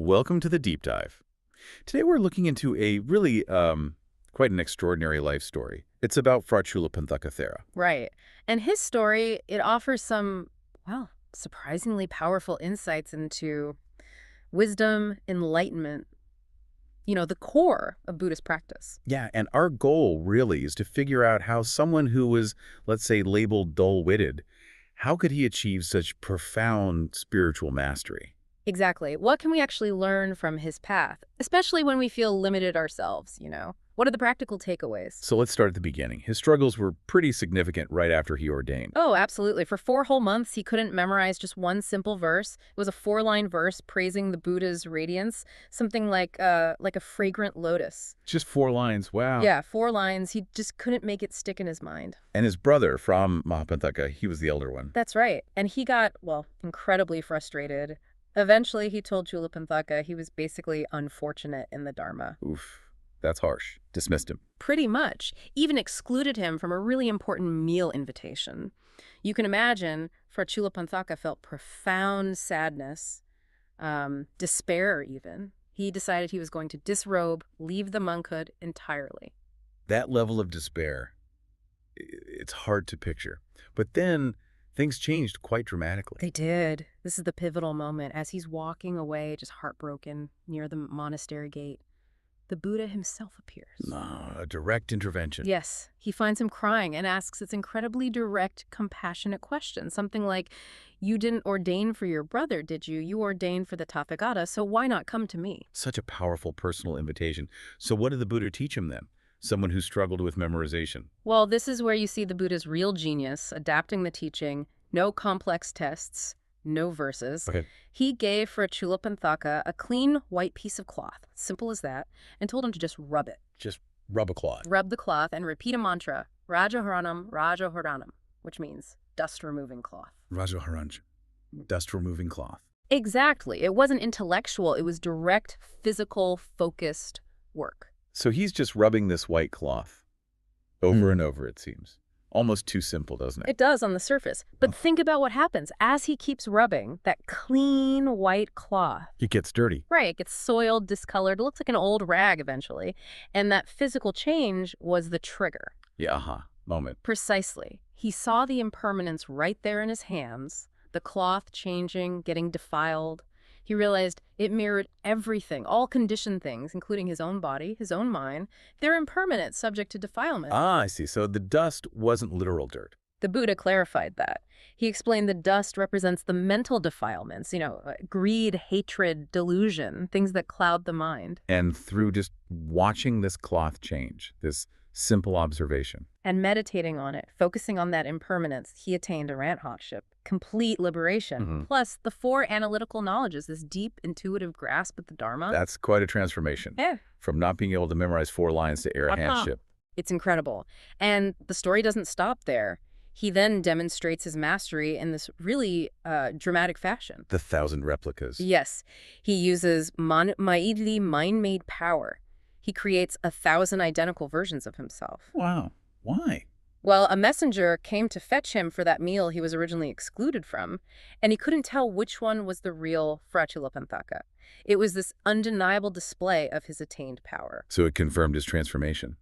Welcome to the deep dive. Today we're looking into a really quite an extraordinary life story. It's about Phra Cūḻapanthaka. Right. And his story, it offers some, well, surprisingly powerful insights into wisdom, enlightenment, the core of Buddhist practice. Yeah, and our goal really is to figure out how someone who was, let's say, labeled dull-witted, how could he achieve such profound spiritual mastery? Exactly. What can we actually learn from his path, especially when we feel limited ourselves, What are the practical takeaways? So let's start at the beginning. His struggles were pretty significant right after he ordained. Oh, absolutely. For 4 whole months, he couldn't memorize just one simple verse. It was a 4-line verse praising the Buddha's radiance, something like a fragrant lotus. Just 4 lines, wow. Yeah, 4 lines. He just couldn't make it stick in his mind. And his brother, from Mahapanthaka, he was the elder one. That's right. And he got, incredibly frustrated. Eventually, he told Culapanthaka he was basically unfortunate in the Dharma. Oof, that's harsh. Dismissed him. Pretty much. Even excluded him from a really important meal invitation. You can imagine, Phra Cūḻapanthaka felt profound sadness, despair even. He decided he was going to disrobe, leave the monkhood entirely. That level of despair, it's hard to picture. But then things changed quite dramatically. They did. This is the pivotal moment. As he's walking away, just heartbroken, near the monastery gate, the Buddha himself appears. A direct intervention. Yes. He finds him crying and asks this incredibly direct, compassionate question. Something like, you didn't ordain for your brother, did you? You ordained for the Tathagata, so why not come to me? Such a powerful personal invitation. So what did the Buddha teach him then? Someone who struggled with memorization. Well, this is where you see the Buddha's real genius, adapting the teaching, no complex tests, no verses. Okay. He gave Phra Cūḻapanthaka a clean white piece of cloth, simple as that, and told him to just rub it. Just rub a cloth. Rub the cloth and repeat a mantra, Rajaharanam, Rajaharanam, which means dust-removing cloth. Rajaharanship, dust-removing cloth. Exactly. It wasn't intellectual. It was direct, physical, focused work. So he's just rubbing this white cloth over and over, it seems. Almost too simple, doesn't it? It does on the surface. But think about what happens. As he keeps rubbing that clean white cloth. It gets dirty. Right. It gets soiled, discolored. It looks like an old rag eventually. And that physical change was the trigger. Yeah, moment. Precisely. He saw the impermanence right there in his hands, the cloth changing, getting defiled. He realized it mirrored everything, all conditioned things, including his own body, his own mind. They're impermanent, subject to defilement. I see. So the dust wasn't literal dirt. The Buddha clarified that. He explained the dust represents the mental defilements, greed, hatred, delusion, things that cloud the mind. And through just watching this cloth change, this simple observation. And meditating on it, focusing on that impermanence, he attained arahantship, complete liberation. Plus, the 4 analytical knowledges, this deep, intuitive grasp of the Dharma. That's quite a transformation. Yeah. From not being able to memorize 4 lines to arahantship. It's incredible. And the story doesn't stop there. He then demonstrates his mastery in this really dramatic fashion. The 1,000 replicas. Yes. He uses Maidli, mind-made power. He creates 1,000 identical versions of himself. Wow. Why? Well, a messenger came to fetch him for that meal he was originally excluded from, and he couldn't tell which one was the real Phra Cūḻapanthaka. It was this undeniable display of his attained power. So it confirmed his transformation.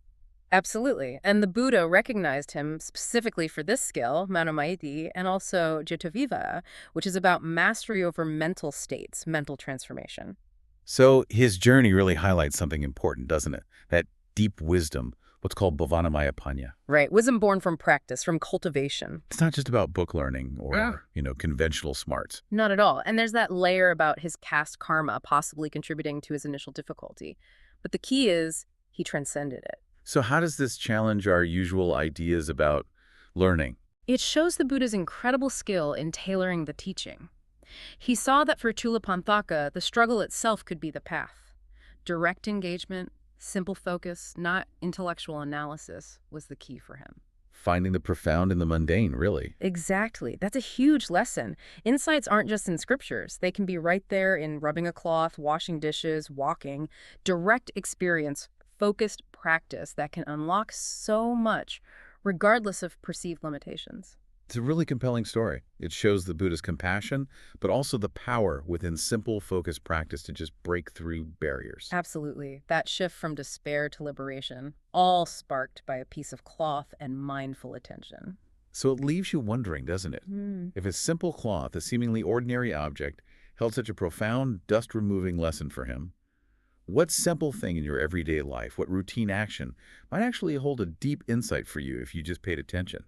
Absolutely. And the Buddha recognized him specifically for this skill, Manamaiti, and also Jyotiviva, which is about mastery over mental states, mental transformation. So his journey really highlights something important, doesn't it? That deep wisdom, what's called bhavanamaya panya. Right. Wisdom born from practice, from cultivation. It's not just about book learning or, conventional smarts. Not at all. And there's that layer about his caste karma possibly contributing to his initial difficulty. But the key is he transcended it. So how does this challenge our usual ideas about learning? It shows the Buddha's incredible skill in tailoring the teaching. He saw that for Culapanthaka, the struggle itself could be the path. Direct engagement, simple focus, not intellectual analysis, was the key for him. Finding the profound in the mundane, really. Exactly. That's a huge lesson. Insights aren't just in scriptures. They can be right there in rubbing a cloth, washing dishes, walking. Direct experience, focused practice that can unlock so much, regardless of perceived limitations. It's a really compelling story. It shows the Buddha's compassion, but also the power within simple, focused practice to just break through barriers. Absolutely. That shift from despair to liberation, all sparked by a piece of cloth and mindful attention. So it leaves you wondering, doesn't it? If a simple cloth, a seemingly ordinary object, held such a profound, dust-removing lesson for him, what simple thing in your everyday life, what routine action, might actually hold a deep insight for you if you just paid attention?